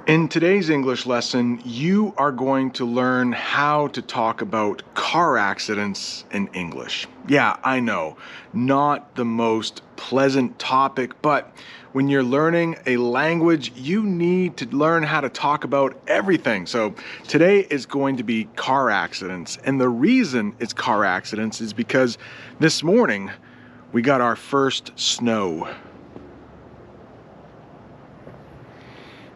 In today's English lesson, you are going to learn how to talk about car accidents in English. Yeah, I know, not the most pleasant topic, but when you're learning a language, you need to learn how to talk about everything. So today is going to be car accidents. And the reason it's car accidents is because this morning we got our first snow.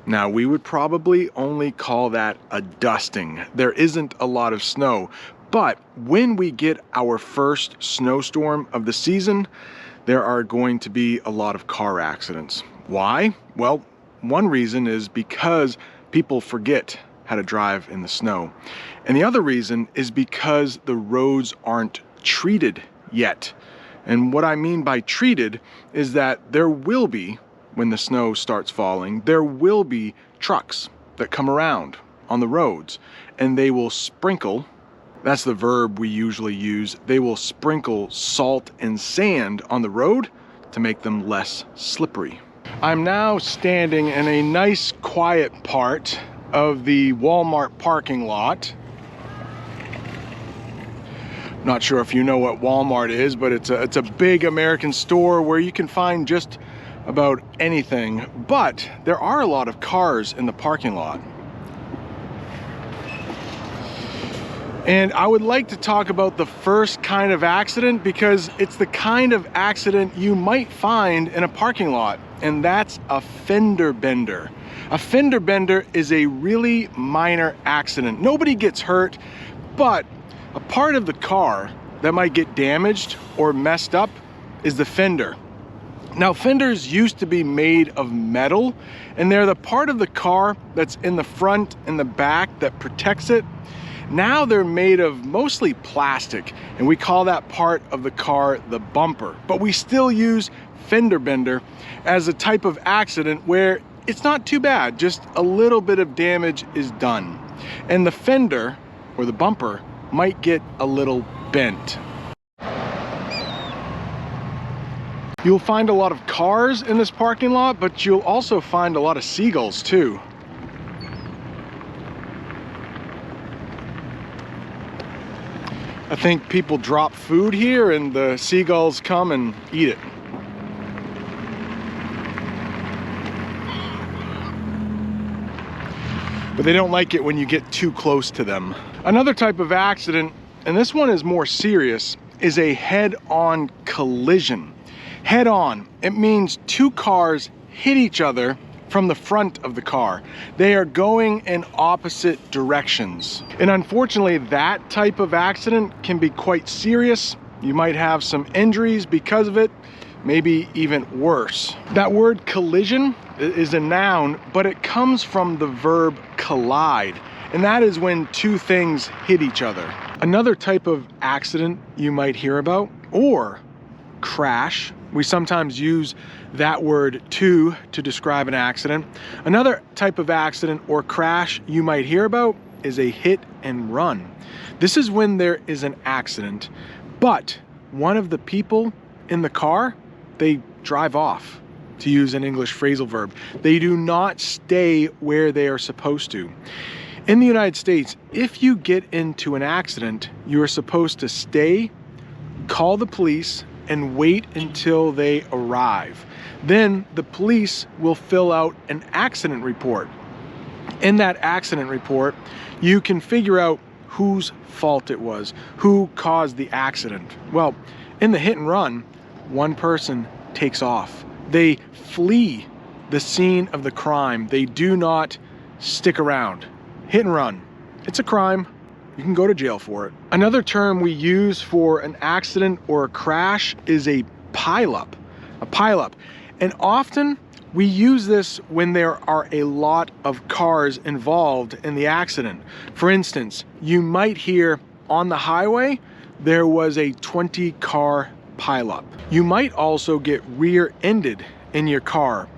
Now, we would probably only call that a dusting. There isn't a lot of snow, but when we get our first snowstorm of the season, there are going to be a lot of car accidents. Why? Well, one reason is because people forget how to drive in the snow. And the other reason is because the roads aren't treated yet. And what I mean by treated is that there will be, when the snow starts falling, there will be trucks that come around on the roads and they will sprinkle, that's the verb we usually use, they will sprinkle salt and sand on the road to make them less slippery. I'm now standing in a nice quiet part of the Walmart parking lot. Not sure if you know what Walmart is, but it's a big American store where you can find just about anything, but there are a lot of cars in the parking lot. And I would like to talk about the first kind of accident because it's the kind of accident you might find in a parking lot, and that's a fender bender. A fender bender is a really minor accident. Nobody gets hurt, but a part of the car that might get damaged or messed up is the fender. Now, fenders used to be made of metal, and they're the part of the car that's in the front and the back that protects it. Now they're made of mostly plastic, and we call that part of the car the bumper. But we still use fender bender as a type of accident where it's not too bad, just a little bit of damage is done. And the fender, or the bumper, might get a little bent. You'll find a lot of cars in this parking lot, but you'll also find a lot of seagulls too. I think people drop food here and the seagulls come and eat it. But they don't like it when you get too close to them. Another type of accident, and this one is more serious, is a head-on collision. Head-on, it means two cars hit each other from the front of the car. They are going in opposite directions. And unfortunately, that type of accident can be quite serious. You might have some injuries because of it, maybe even worse. That word collision is a noun, but it comes from the verb collide, and that is when two things hit each other. Another type of accident you might hear about, or crash. We sometimes use that word to describe an accident. Another type of accident or crash you might hear about is a hit and run. This is when there is an accident, but one of the people in the car, they drive off, to use an English phrasal verb. They do not stay where they are supposed to. In the United States, if you get into an accident, you are supposed to stay, call the police, and wait until they arrive. Then the police will fill out an accident report. In that accident report, you can figure out whose fault it was, who caused the accident. Well, in the hit and run, one person takes off. They flee the scene of the crime. They do not stick around. Hit and run, it's a crime. You can go to jail for it. Another term we use for an accident or a crash is a pileup. A pileup. And often we use this when there are a lot of cars involved in the accident. For instance, you might hear on the highway there was a 20-car pileup. You might also get rear-ended in your car,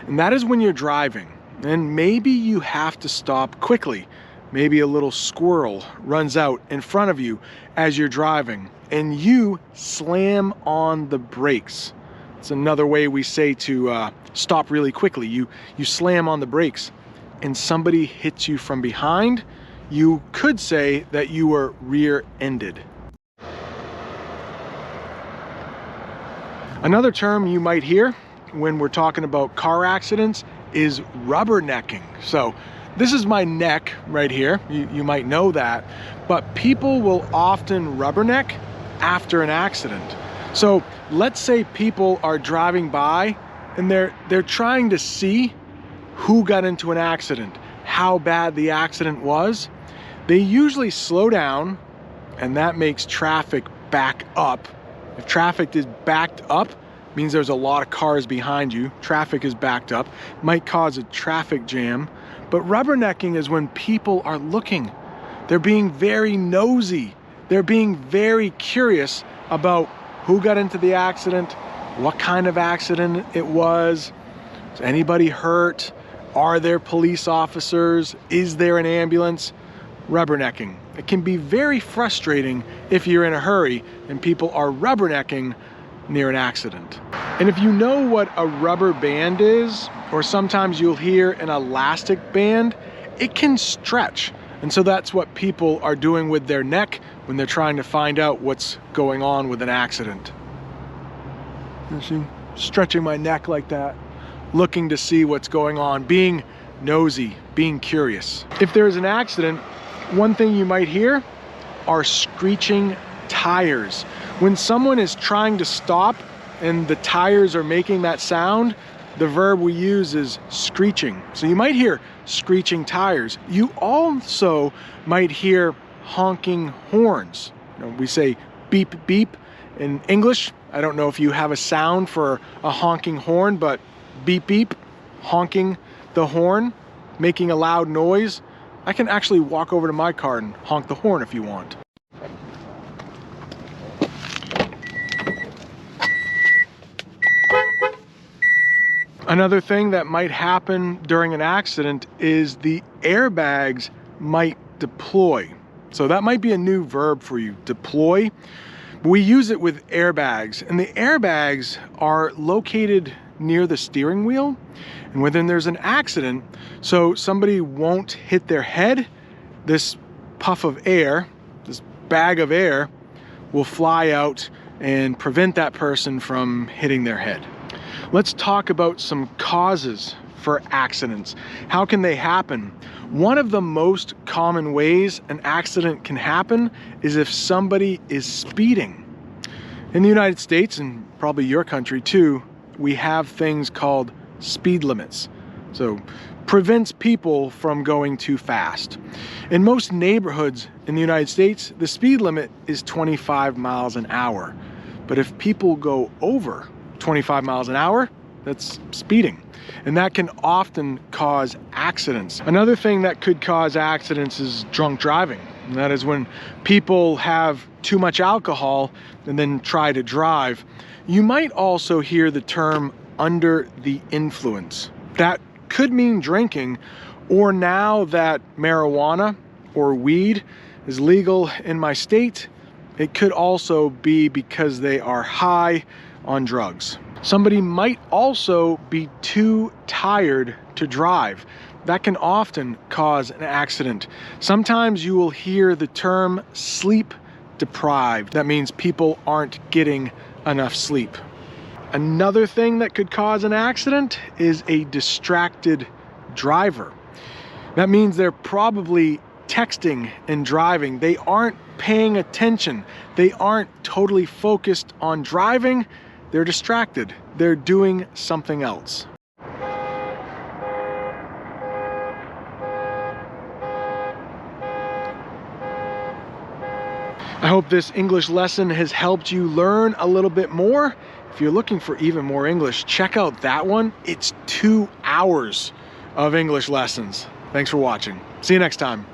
and that is when you're driving. And maybe you have to stop quickly. Maybe a little squirrel runs out in front of you as you're driving, and you slam on the brakes. It's another way we say to stop really quickly. You slam on the brakes. and somebody hits you from behind, you could say that you were rear-ended. Another term you might hear when we're talking about car accidents is rubbernecking. So this is my neck right here. You might know that, but people will often rubberneck after an accident. So let's say people are driving by and they're trying to see who got into an accident, how bad the accident was. They usually slow down, and that makes traffic back up. If traffic is backed up, means there's a lot of cars behind you. Traffic is backed up, might cause a traffic jam. But rubbernecking is when people are looking. They're being very nosy. They're being very curious about who got into the accident, what kind of accident it was. Is anybody hurt? Are there police officers? Is there an ambulance? Rubbernecking. It can be very frustrating if you're in a hurry and people are rubbernecking near an accident. And if you know what a rubber band is, or sometimes you'll hear an elastic band, it can stretch. And so that's what people are doing with their neck when they're trying to find out what's going on with an accident. You see, stretching my neck like that, looking to see what's going on, being nosy, being curious. If there's an accident, one thing you might hear are screeching tires. When someone is trying to stop and the tires are making that sound, the verb we use is screeching. So you might hear screeching tires. You also might hear honking horns. We say beep, beep in English. I don't know if you have a sound for a honking horn, but beep, beep, honking the horn, making a loud noise. I can actually walk over to my car and honk the horn if you want. Another thing that might happen during an accident is the airbags might deploy. So that might be a new verb for you, deploy. We use it with airbags, and the airbags are located near the steering wheel, and when there's an accident, so somebody won't hit their head, this puff of air, this bag of air, will fly out and prevent that person from hitting their head. Let's talk about some causes for accidents. How can they happen? One of the most common ways an accident can happen is if somebody is speeding. In the United States, and probably your country too, we have things called speed limits. So prevents people from going too fast. In most neighborhoods in the United States, the speed limit is 25 miles an hour. But if people go over 25 miles an hour, that's speeding. And that can often cause accidents. Another thing that could cause accidents is drunk driving. And that is when people have too much alcohol and then try to drive. You might also hear the term under the influence. That could mean drinking, or now that marijuana or weed is legal in my state, it could also be because they are high on drugs. Somebody might also be too tired to drive. That can often cause an accident. Sometimes you will hear the term sleep deprived. That means people aren't getting enough sleep. Another thing that could cause an accident is a distracted driver. That means they're probably texting and driving. They aren't paying attention. They aren't totally focused on driving. They're distracted. They're doing something else. I hope this English lesson has helped you learn a little bit more. If you're looking for even more English, check out that one. It's 2 hours of English lessons. Thanks for watching. See you next time.